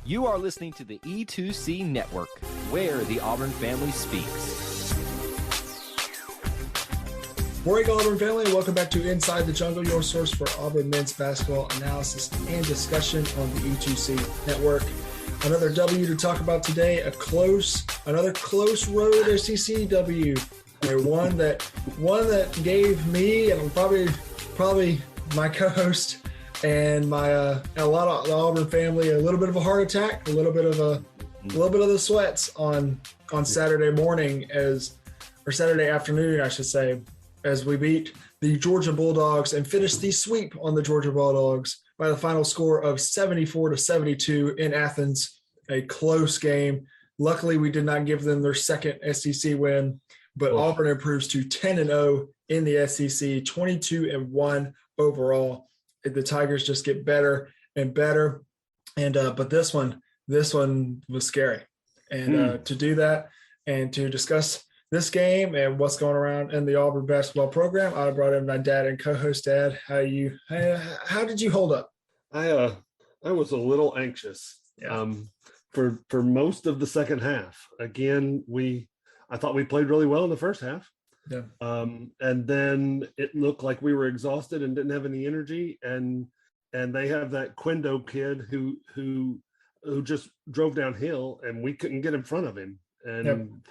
You are listening to the E2C Network, where the Auburn family speaks. Morning, Auburn family. Welcome back to Inside the Jungle, your source for Auburn men's basketball analysis and discussion on the E2C Network. Another W to talk about today, another close road SEC W. One that gave me and probably my co-host and a lot of the Auburn family a little bit of a heart attack, a little bit of the sweats on Saturday morning or Saturday afternoon, I should say, as we beat the Georgia Bulldogs and finished the sweep on the Georgia Bulldogs by the final score of 74-72 in Athens, a close game. Luckily, we did not give them their second SEC win, but Auburn improves to 10-0 in the SEC, 22-1 overall. The Tigers just get better and better, but this one was scary. And to do that and to discuss this game and what's going around in the Auburn basketball program, I brought in my dad and co-host. Dad, how did you hold up? I was a little anxious for most of the second half. Again, I thought we played really well in the first half. Yeah. And then it looked like we were exhausted and didn't have any energy. And they have that Quindo kid who just drove downhill and we couldn't get in front of him. And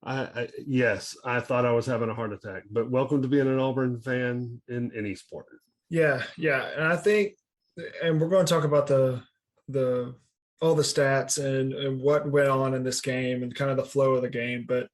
I thought I was having a heart attack. But welcome to being an Auburn fan in any sport. Yeah. And I think, and we're going to talk about the all the stats and what went on in this game and kind of the flow of the game, but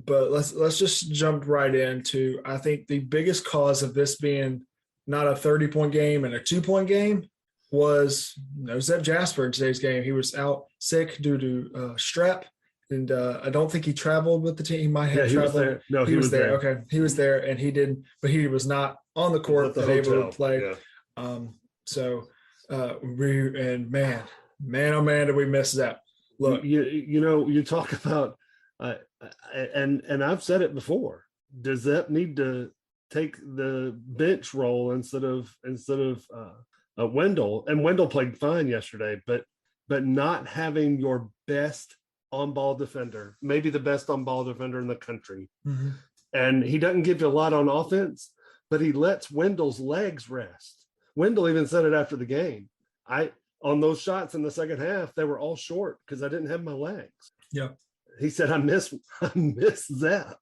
let's just jump right into, I think the biggest cause of this being not a 30-point game and a 2-point game was Zeb Jasper in today's game. He was out sick due to strep, and I don't think he traveled with the team. He might have traveled. Was there. No, he was there. Okay, he was there, and he didn't, but he was not on the court and able to play. Yeah. Man, oh man, did we miss that? Look, you talk about. And I've said it before. Does that need to take the bench role instead of Wendell? And Wendell played fine yesterday, but not having your best on-ball defender, maybe the best on-ball defender in the country, and he doesn't give you a lot on offense, but he lets Wendell's legs rest. Wendell even said it after the game. On those shots in the second half, they were all short because I didn't have my legs. Yeah. He said, I miss that.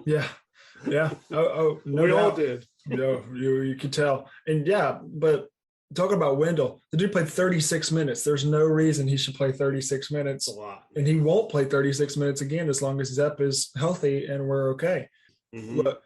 Yeah. Oh, no, we all did. You could tell. And but talking about Wendell, the dude played 36 minutes. There's no reason he should play 36 minutes. That's a lot. And he won't play 36 minutes again as long as Zep is healthy and we're okay. Look,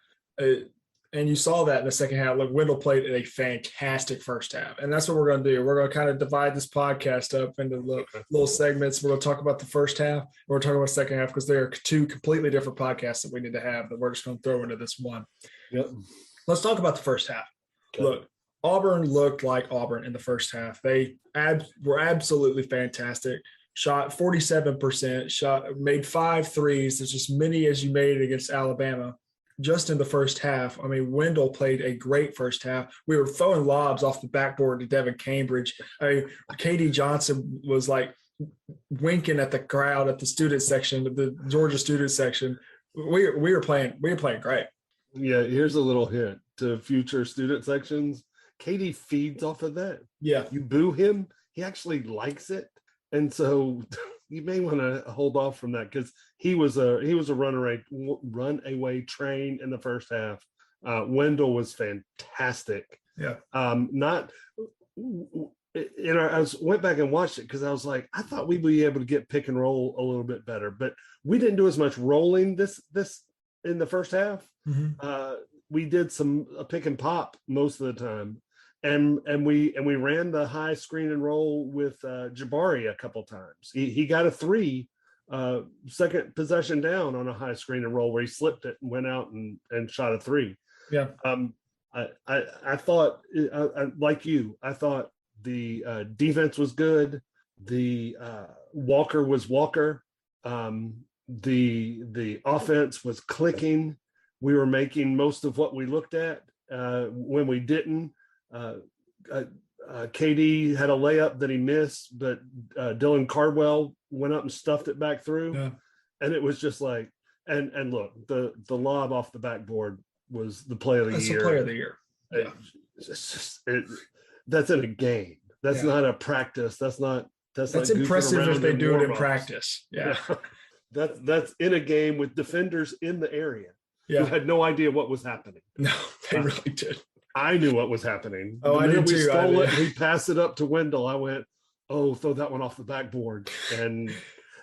and you saw that in the second half. Look, Wendell played a fantastic first half. And that's what we're going to do. We're going to kind of divide this podcast up into little segments. We're going to talk about the first half. We're going to talk about the second half because they are two completely different podcasts that we need to have that we're just going to throw into this one. Yep. Let's talk about the first half. Okay. Look, Auburn looked like Auburn in the first half. They were absolutely fantastic. Shot 47%, made 5 threes. There's as many as you made against Alabama. Just in the first half. I mean, Wendell played a great first half. We were throwing lobs off the backboard to Devin Cambridge. KD Johnson was like winking at the crowd at the student section, the Georgia student section. We were playing great. Yeah, here's a little hint to future student sections. KD feeds off of that. Yeah. You boo him, he actually likes it. And so you may want to hold off from that because he was a runaway train in the first half. Wendell was fantastic. Yeah. I went back and watched it because I was like, I thought we'd be able to get pick and roll a little bit better, but we didn't do as much rolling this in the first half. We did some pick and pop most of the time. And we ran the high screen and roll with Jabari a couple times. He got a 3 second possession down on a high screen and roll where he slipped it and went out and shot a 3. Yeah. I thought like you. I thought the defense was good. The Walker was Walker. The offense was clicking. We were making most of what we looked at. When we didn't, KD had a layup that he missed, but Dylan Cardwell went up and stuffed it back through. Yeah. And it was just like, and look, the lob off the backboard was the play of the year. That's the play of the year. Yeah. That's in a game. That's not a practice. That's like impressive if they do it in practice. Yeah. That's in a game with defenders in the area who had no idea what was happening. No, they really did. I knew what was happening. Oh, I did too. Stole it. We passed it up to Wendell. I went, "Oh, throw that one off the backboard." And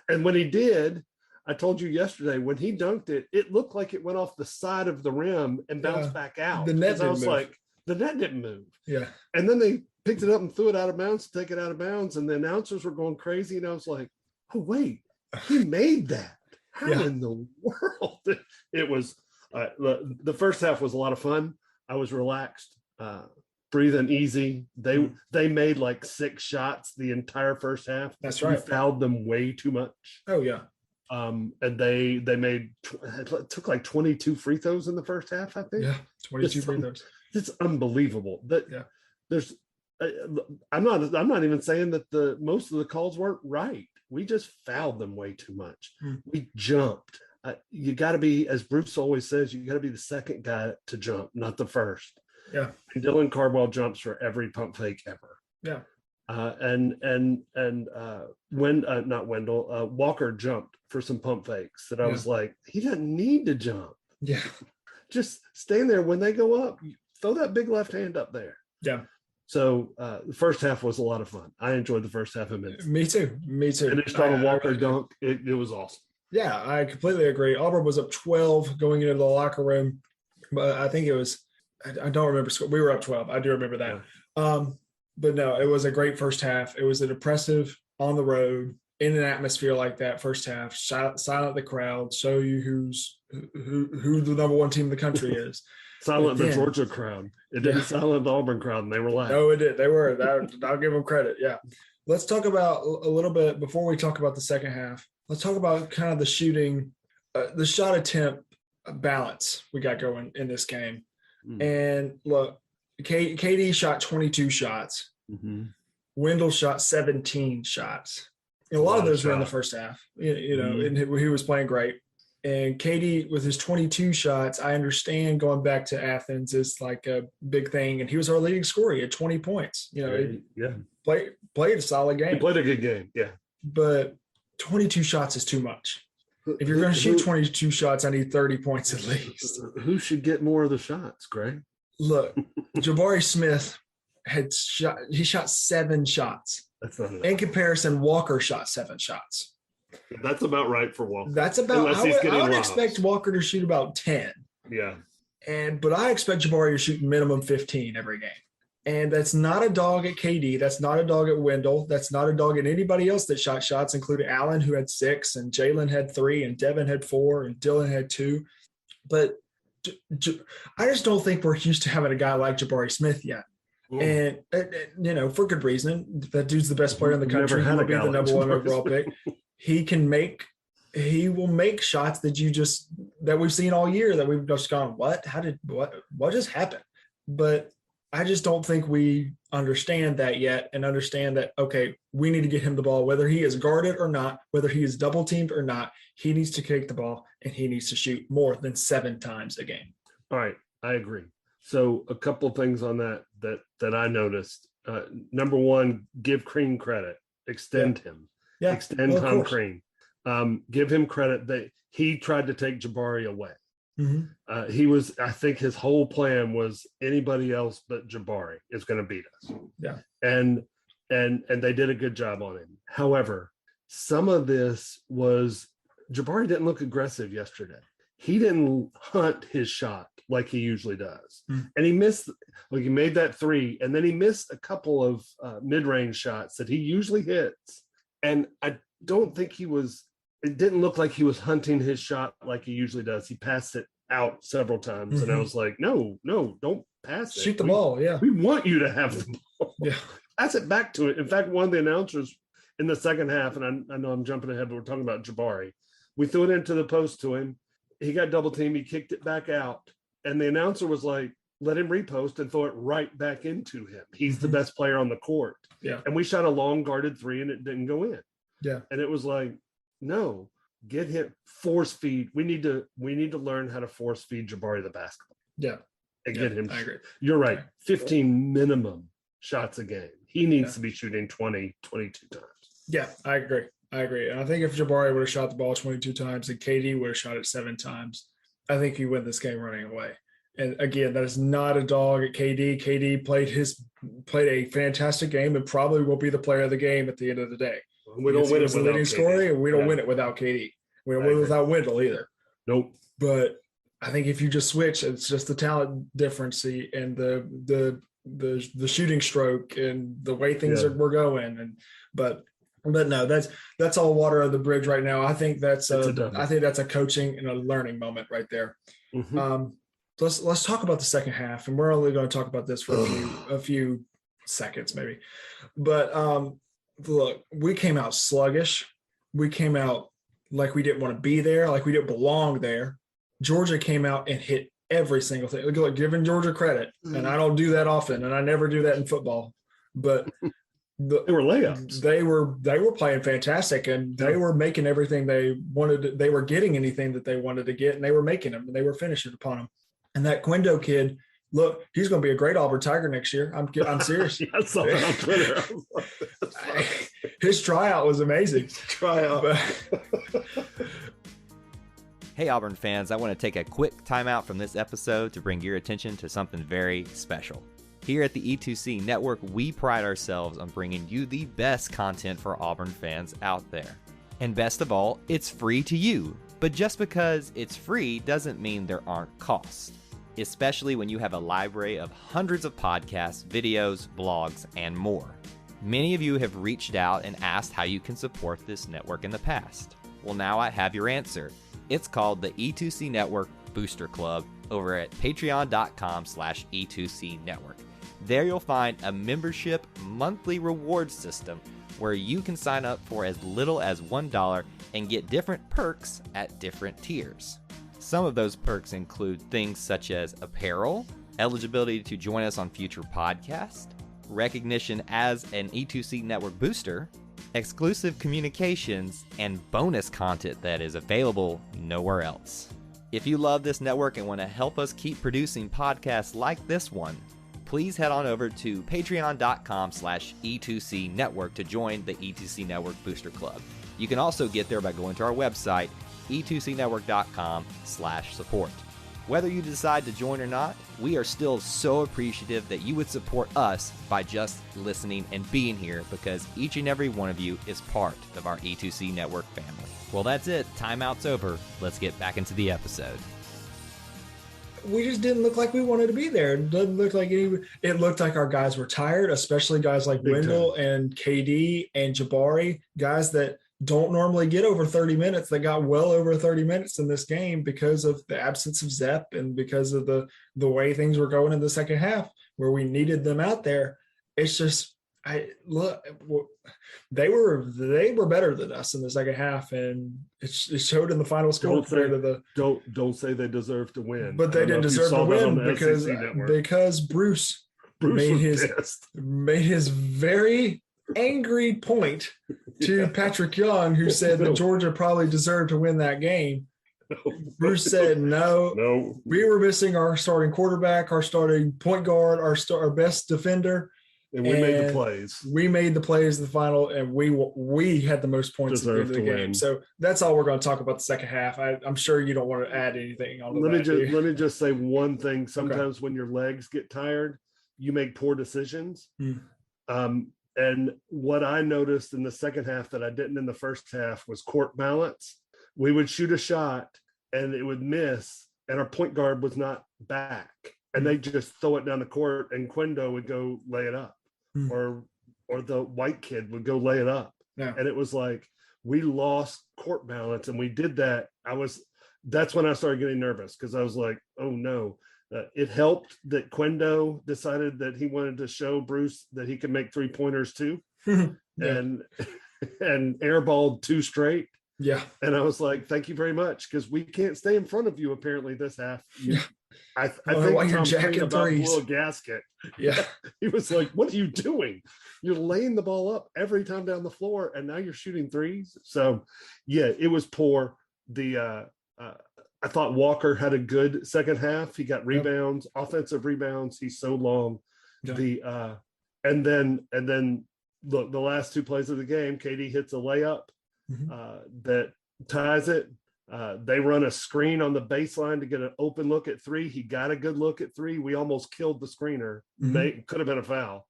when he did, I told you yesterday when he dunked it, it looked like it went off the side of the rim and bounced back out. The net didn't move. Like the net didn't move. Yeah. And then they picked it up and threw it out of bounds to take it out of bounds, and the announcers were going crazy. And I was like, "Oh wait, he made that? How in the world?" It was the first half was a lot of fun. I was relaxed, breathing easy. They made like 6 shots the entire first half. That's right. We fouled them way too much. Oh yeah. And they took like 22 free throws in the first half. I think. Yeah, 22 free throws. It's unbelievable. There's. I'm not even saying that most of the calls weren't right. We just fouled them way too much. We jumped. You got to be, as Bruce always says, you got to be the second guy to jump, not the first. Yeah. And Dylan Cardwell jumps for every pump fake ever. Yeah. Not Wendell, Walker jumped for some pump fakes that I was like, he doesn't need to jump. Yeah. Just stand there when they go up. Throw that big left hand up there. Yeah. So the first half was a lot of fun. I enjoyed the first half immensely. Me too. Finished on a Walker dunk. It was awesome. Yeah, I completely agree. Auburn was up 12 going into the locker room, but I think it was, I don't remember. We were up 12. I do remember that. Yeah. But no, it was a great first half. It was an impressive on the road in an atmosphere like that first half. Silent the crowd, show you who the number one team in the country is. Silent the Georgia crowd. It didn't silent the Auburn crowd, and they were loud. No, it did. They were. I'll give them credit. Yeah. Let's talk about a little bit before we talk about the second half. Let's talk about kind of the shooting, the shot attempt balance we got going in this game. And look, KD shot 22 shots. Wendell shot 17 shots. And a lot of those were in the first half. And he was playing great. And KD with his 22 shots, I understand going back to Athens is like a big thing. And he was our leading scorer. He had 20 points. Played a solid game. He played a good game, yeah. But 22 shots is too much. If you're going to shoot 22 shots, I need 30 points at least. Who should get more of the shots, Gray? Look, Jabari Smith shot 7 shots. That's not enough. In comparison, Walker shot 7 shots. That's about right for Walker. That's about. I would expect Walker to shoot about 10. Yeah. But I expect Jabari to shoot minimum 15 every game. And that's not a dog at KD. That's not a dog at Wendell. That's not a dog at anybody else that shot shots, including Allen, who had 6, and Jalen had 3, and Devin had 4, and Dylan had 2. But I just don't think we're used to having a guy like Jabari Smith yet. And, for good reason. That dude's the best player in the country. He will be the number 1 overall pick. He will make shots that we've seen all year that we've just gone, what just happened? But I just don't think we understand that yet and understand that, okay, we need to get him the ball, whether he is guarded or not, whether he is double teamed or not, he needs to take the ball and he needs to shoot more than 7 times a game. All right. I agree. So a couple of things on that I noticed. Number 1, give Crean credit, extend him, extend Tom Crean. Give him credit that he tried to take Jabari away. I think his whole plan was anybody else but Jabari is going to beat us. Yeah. And they did a good job on him. However, some of this was Jabari didn't look aggressive yesterday. He didn't hunt his shot like he usually does. And he missed, he made that 3, and then he missed a couple of mid-range shots that he usually hits. And I don't think it didn't look like he was hunting his shot like he usually does. He passed it out several times. And I was like, no, don't pass it. Shoot the ball. Yeah. We want you to have the ball. Yeah. Pass it back to it. In fact, one of the announcers in the second half, and I know I'm jumping ahead, but we're talking about Jabari. We threw it into the post to him. He got double teamed. He kicked it back out. And the announcer was like, let him repost and throw it right back into him. He's the best player on the court. Yeah. And we shot a long guarded three and it didn't go in. Yeah. And it was like, no, get him force feed. We need to learn how to force feed Jabari the basketball. Yeah. And get him. I agree. You're right. Okay. 15 minimum shots a game. He needs to be shooting 20, 22 times. Yeah, I agree. And I think if Jabari would have shot the ball 22 times and KD would have shot it 7 times, I think he win this game running away. And again, that is not a dog at KD. KD played a fantastic game and probably will be the player of the game at the end of the day. We don't win it without leading scorer, and we don't win it without KD. We don't win it without Wendell either. Nope. But I think if you just switch, it's just the talent difference and the shooting stroke and the way things were going. But no, that's all water under the bridge right now. I think that's a coaching and a learning moment right there. Mm-hmm. Let's talk about the second half, and we're only going to talk about this for a few seconds maybe. But look, we came out sluggish. We came out like we didn't want to be there, like we didn't belong there. Georgia came out and hit every single thing. Look, giving Georgia credit, and I don't do that often, and I never do that in football, but they were layups. They were playing fantastic, and they were making everything they wanted. They were getting anything that they wanted to get, and they were making them, and they were finishing upon them. And that Quendo kid, look, he's going to be a great Auburn Tiger next year. I'm serious. I saw that on Twitter. His tryout was amazing. Hey Auburn fans, I want to take a quick timeout from this episode to bring your attention to something very special. Here at the E2C Network, we pride ourselves on bringing you the best content for Auburn fans out there. And best of all, it's free to you. But just because it's free doesn't mean there aren't costs, especially when you have a library of hundreds of podcasts, videos, blogs, and more. Many of you have reached out and asked how you can support this network in the past. Well, now I have your answer. It's called the E2C Network Booster Club over at patreon.com/E2C Network. There you'll find a membership monthly reward system where you can sign up for as little as $1 and get different perks at different tiers. Some of those perks include things such as apparel, eligibility to join us on future podcasts, recognition as an E2C Network booster, exclusive communications, and bonus content that is available nowhere else. If you love this network and want to help us keep producing podcasts like this one, please head on over to patreon.com/E2C Network to join the E2C Network Booster Club. You can also get there by going to our website, e2cnetwork.com/support. Whether you decide to join or not, we are still so appreciative that you would support us by just listening and being here, because each and every one of you is part of our E2C Network family. Well, that's it. Timeout's over. Let's get back into the episode. We just didn't look like we wanted to be there. It doesn't look like it looked like our guys were tired, especially guys like Wendell and KD and Jabari, guys that don't normally get over 30 minutes. They got well over 30 minutes in this game because of the absence of Zepp and because of the way things were going in the second half where we needed them out there. It's just, they were better than us in the second half, and it showed in the final score. Don't say they deserve to win, but they didn't deserve to win because Bruce made his very angry point to Patrick Young, who said that Georgia probably deserved to win that game. Bruce said no. We were missing our starting quarterback, our starting point guard, our best defender. And we made the plays. We made the plays in the final, and we had the most points at the end of the game. So that's all we're going to talk about the second half. I'm sure you don't want to add anything on Let me just say one thing. Sometimes when your legs get tired, you make poor decisions. And what I noticed in the second half that I didn't in the first half was court balance. We would shoot a shot, and it would miss, and our point guard was not back. And they just throw it down the court, and Quendo would go lay it up. Or the white kid would go lay it up. Yeah. And it was like, we lost court balance, and we did that. That's when I started getting nervous, because I was like, oh no. It helped that Quendo decided that he wanted to show Bruce that he could make 3-pointers too. and airballed 2 straight. Yeah. And I was like, thank you very much, because we can't stay in front of you apparently this half. I think why you're Tom jacking Green about threes. blew a gasket. Yeah. He was like, "What are you doing? You're laying the ball up every time down the floor, and now you're shooting threes." So, yeah, it was poor. I thought Walker had a good second half. He got rebounds, offensive rebounds. He's so long. Yeah. And then look, the last two plays of the game, KD hits a layup that ties it. They run a screen on the baseline to get an open look at three. He got a good look at three. We almost killed the screener. Could have been a foul.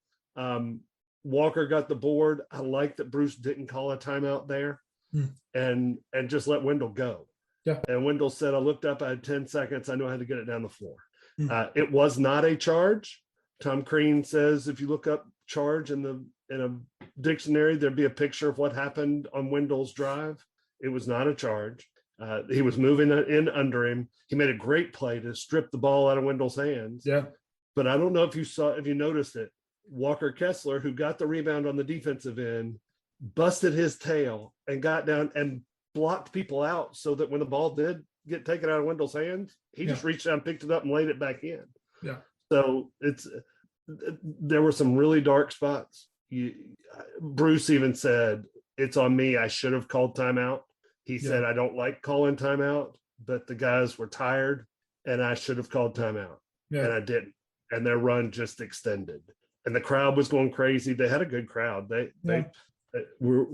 Walker got the board. I like that Bruce didn't call a timeout there and just let Wendell go. Yeah. And Wendell said, I looked up, I had 10 seconds. I know how to get it down the floor. It was not a charge. Tom Crean says if you look up charge in a dictionary, there'd be a picture of what happened on Wendell's drive. It was not a charge. He was moving in under him. He made a great play to strip the ball out of Wendell's hands. Yeah. But I don't know if you noticed it. Walker Kessler, who got the rebound on the defensive end, busted his tail and got down and blocked people out so that when the ball did get taken out of Wendell's hands, he just reached down, picked it up, and laid it back in. Yeah. So there were some really dark spots. Bruce even said, it's on me. I should have called timeout. He said, I don't like calling timeout, but the guys were tired and I should have called timeout. Yeah. And I didn't. And their run just extended. And the crowd was going crazy. They had a good crowd. They were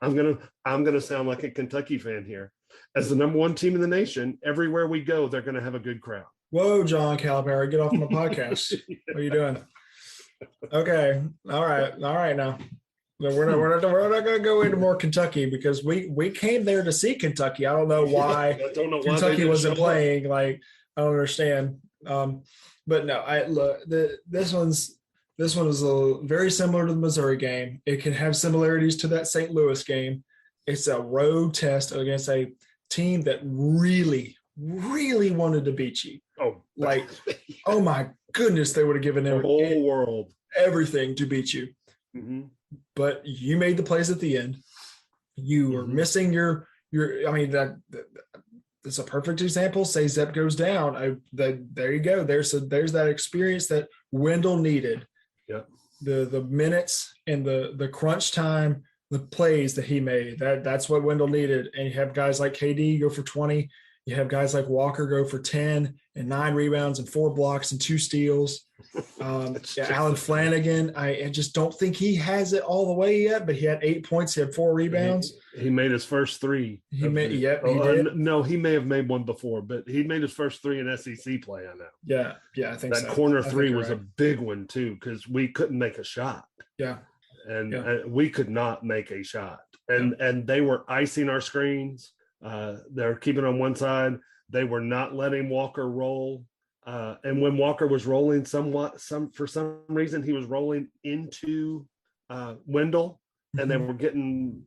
I'm gonna sound like a Kentucky fan here. As the number one team in the nation, everywhere we go, they're gonna have a good crowd. Whoa, John Calipari, get off my podcast. What are you doing? Okay. All right now. We're not going to go into more Kentucky because we came there to see Kentucky. I don't know why Kentucky wasn't playing. Like, I don't understand. But no, this one is very similar to the Missouri game. It can have similarities to that St. Louis game. It's a road test against a team that really, really wanted to beat you. Oh my goodness, they would have given them the whole world everything to beat you. Mm-hmm. But you made the plays at the end. You were missing your. I mean, that's a perfect example. Say Zep goes down. There you go. There's that experience that Wendell needed. Yeah. The minutes and the crunch time, the plays that he made. That's what Wendell needed. And you have guys like KD go for 20. You have guys like Walker go for 10 and 9 rebounds and 4 blocks and 2 steals. Alan Flanagan, I just don't think he has it all the way yet, but he had 8 points. He had 4 rebounds. He made his first 3. He did. No, he may have made one before, but he made his first 3 in SEC play, I know. Yeah, I think that corner 3 was a big one too, because we couldn't make a shot. Yeah. And we could not make a shot. And they were icing our screens. They're keeping on one side. They were not letting Walker roll. And when Walker was rolling for some reason, he was rolling into Wendell, and they were getting,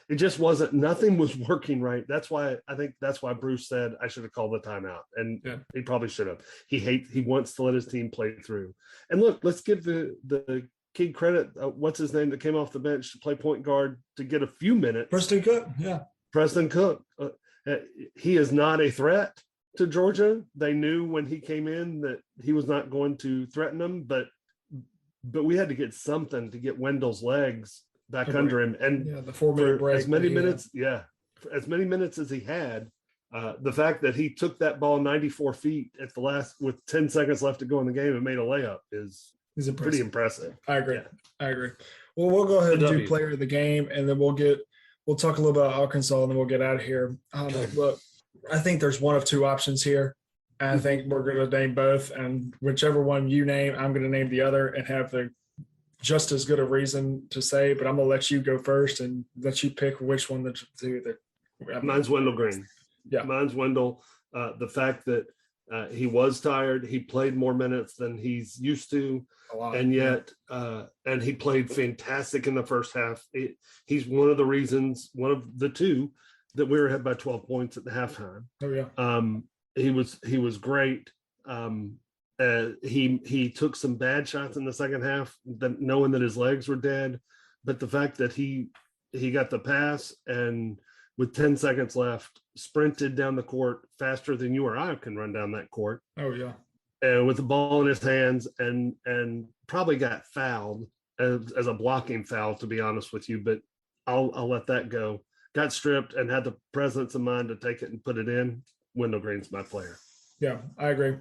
it just wasn't, nothing was working right. That's why Bruce said I should have called the timeout, and he probably should have. He wants to let his team play through. And look, let's give the kid credit. What's his name that came off the bench to play point guard to get a few minutes? Preston Cook. Yeah. Preston Cook. He is not a threat to Georgia. They knew when he came in that he was not going to threaten them, but we had to get something to get Wendell's legs back under him. And the 4-minute break. As many minutes as he had, the fact that he took that ball 94 feet at the last with 10 seconds left to go in the game and made a layup is pretty impressive. I agree. Well, we'll go ahead and do player of the game, and then we'll talk a little about Arkansas, and then we'll get out of here. Look, I think there's one of 2 options here. And I think we're going to name both, and whichever one you name, I'm going to name the other and have just as good a reason to say, but I'm going to let you go first and let you pick which one to do. Mine's Wendell Green. Yeah. Mine's Wendell. The fact that he was tired, he played more minutes than he's used to, and yet and he played fantastic in the first half. He's one of the 2 that we were ahead by 12 points at the halftime. Oh yeah. He was great. He took some bad shots in the second half, knowing that his legs were dead, but the fact that he got the pass and with 10 seconds left, sprinted down the court faster than you or I can run down that court. Oh yeah. And with the ball in his hands, and probably got fouled as a blocking foul, to be honest with you, but I'll let that go. Got stripped and had the presence of mind to take it and put it in. Wendell Green's my player. Yeah, I agree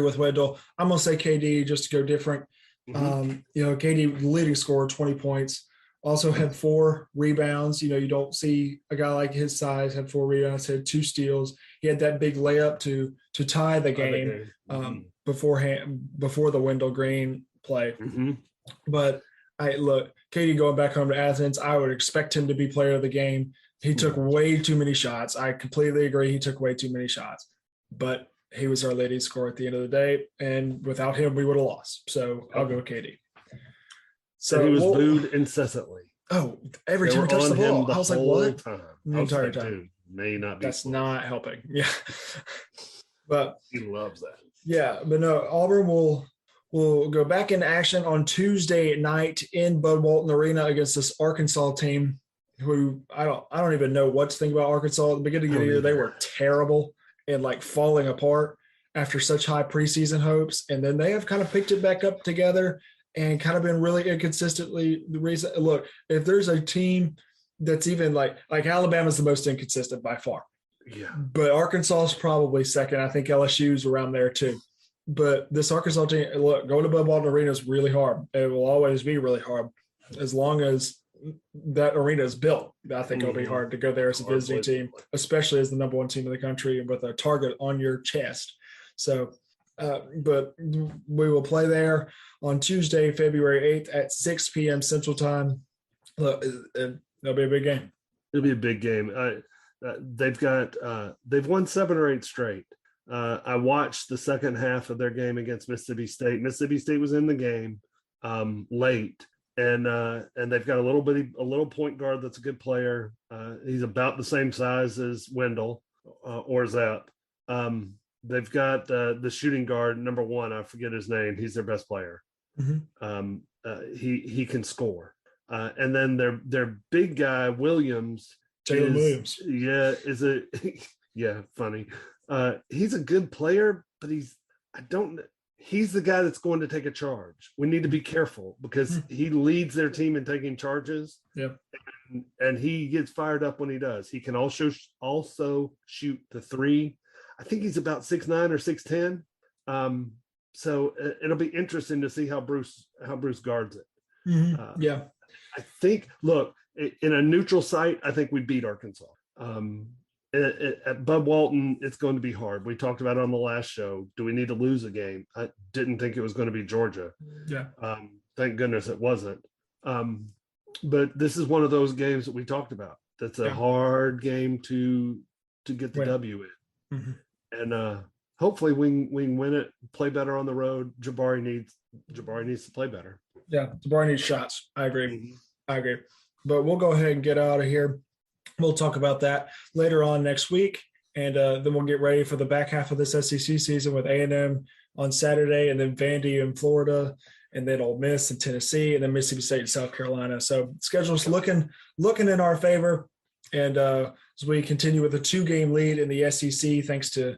with Wendell. I'm gonna say KD just to go different. KD leading scorer, 20 points. Also had 4 rebounds. You don't see a guy like his size had 4 rebounds, had 2 steals. He had that big layup to tie the game before the Wendell Green play. But KD going back home to Athens, I would expect him to be player of the game. He took way too many shots. I completely agree. He took way too many shots, but he was our leading scorer at the end of the day. And without him, we would have lost. So I'll go with KD. So he was booed incessantly. Oh, every time he touched the ball. I was like, what? The entire time. Dude, may not be. That's not helping. Yeah. But he loves that. Yeah. But no, Auburn will go back into action on Tuesday night in Bud Walton Arena against this Arkansas team who I don't even know what to think about Arkansas. At the beginning of the year, they were terrible and like falling apart after such high preseason hopes. And then they have kind of picked it back up together and kind of been really inconsistently the reason. Look, if there's a team that's even like Alabama's the most inconsistent by far. Yeah. But Arkansas is probably second. I think LSU's around there too. But this Arkansas team, look, going to Bud Walton Arena is really hard. It will always be really hard as long as that arena is built. I think it'll be hard to go there as a visiting team, especially as the number 1 team in the country and with a target on your chest. So, but we will play there on Tuesday, February 8th at 6 p.m. Central Time. Look, it'll be a big game. It'll be a big game. They've won 7 or 8 straight. I watched the second half of their game against Mississippi State. Mississippi State was in the game late, and they've got a little point guard that's a good player. He's about the same size as Wendell or Zapp. They've got the shooting guard, number 1. I forget his name. He's their best player. He can score. And then their big guy Williams. Taylor Williams. Yeah, funny. He's a good player, but he's the guy that's going to take a charge. We need to be careful because he leads their team in taking charges. Yep. And he gets fired up when he does. He can also shoot the 3. I think he's about 6'9" or 6'10". So it'll be interesting to see how Bruce guards it. Yeah. I think, look, in a neutral site, I think we beat Arkansas. At Bud Walton, it's going to be hard. We talked about it on the last show. Do we need to lose a game? I didn't think it was going to be Georgia. Yeah. Thank goodness it wasn't. But this is one of those games that we talked about. That's a hard game to get the W in. And hopefully we can win it, play better on the road. Jabari needs to play better. Yeah, Jabari needs shots. I agree. But we'll go ahead and get out of here. We'll talk about that later on next week, and then we'll get ready for the back half of this SEC season with A&M on Saturday, and then Vandy in Florida, and then Ole Miss and Tennessee, and then Mississippi State and South Carolina. So schedule's looking in our favor, and as we continue with a 2-game lead in the SEC, thanks to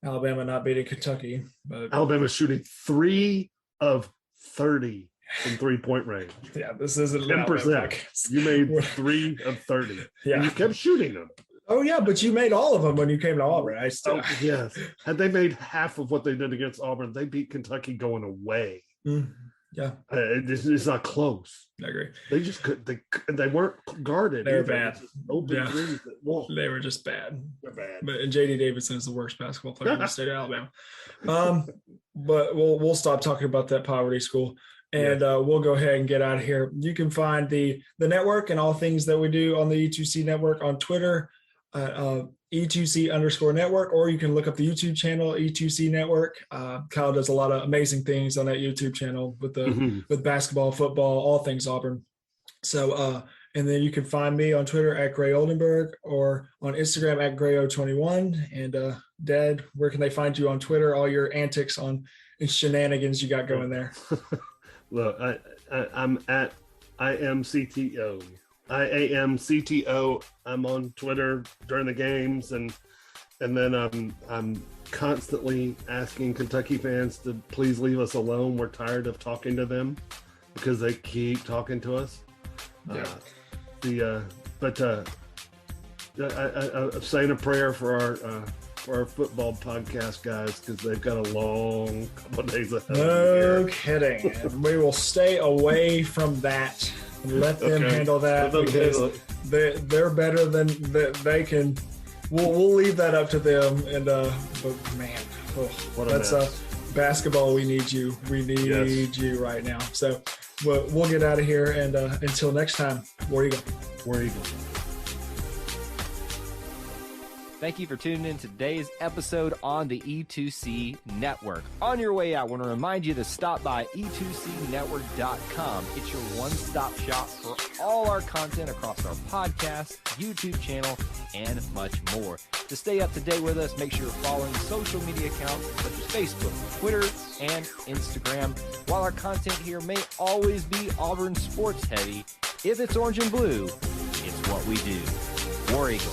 Alabama not beating Kentucky. But Alabama's shooting 3 of 30 in 3-point range. Yeah, this isn't 10%. You made 3 of 30. Yeah, and you kept shooting them. Oh yeah, but you made all of them when you came to Auburn. Yes. Had they made half of what they did against Auburn, they beat Kentucky going away. Yeah, it's not close. I agree. They just they weren't guarded. They were bad. Open threes. They were just bad. They're bad. But J.D. Davidson is the worst basketball player in the state of Alabama. But we'll stop talking about that poverty school. And we'll go ahead and get out of here. You can find the network and all things that we do on the E2C network on Twitter, E2C_network, or you can look up the YouTube channel, E2C Network. Kyle does a lot of amazing things on that YouTube channel with basketball, football, all things Auburn. So, and then you can find me on Twitter at Gray Oldenburg or on Instagram at Grayo21. And Dad, where can they find you on Twitter? All your antics and shenanigans you got going there. Look, I'm at IMCTO IAMCTO. I'm on Twitter during the games, and then I'm constantly asking Kentucky fans to please leave us alone. We're tired of talking to them because they keep talking to us. I'm saying a prayer for our football podcast guys, because they've got a long couple of days ahead. No kidding. We will stay away from that and let them handle that, because they're better than they can. We'll leave that up to them. And but man, that's basketball. We need you. We need you right now. So we'll get out of here. And until next time, War Eagle. War Eagle. Thank you for tuning in to today's episode on the E2C Network. On your way out, I want to remind you to stop by E2CNetwork.com. It's your one-stop shop for all our content across our podcast, YouTube channel, and much more. To stay up to date with us, make sure you're following social media accounts such as Facebook, Twitter, and Instagram. While our content here may always be Auburn sports heavy, if it's orange and blue, it's what we do. War Eagle.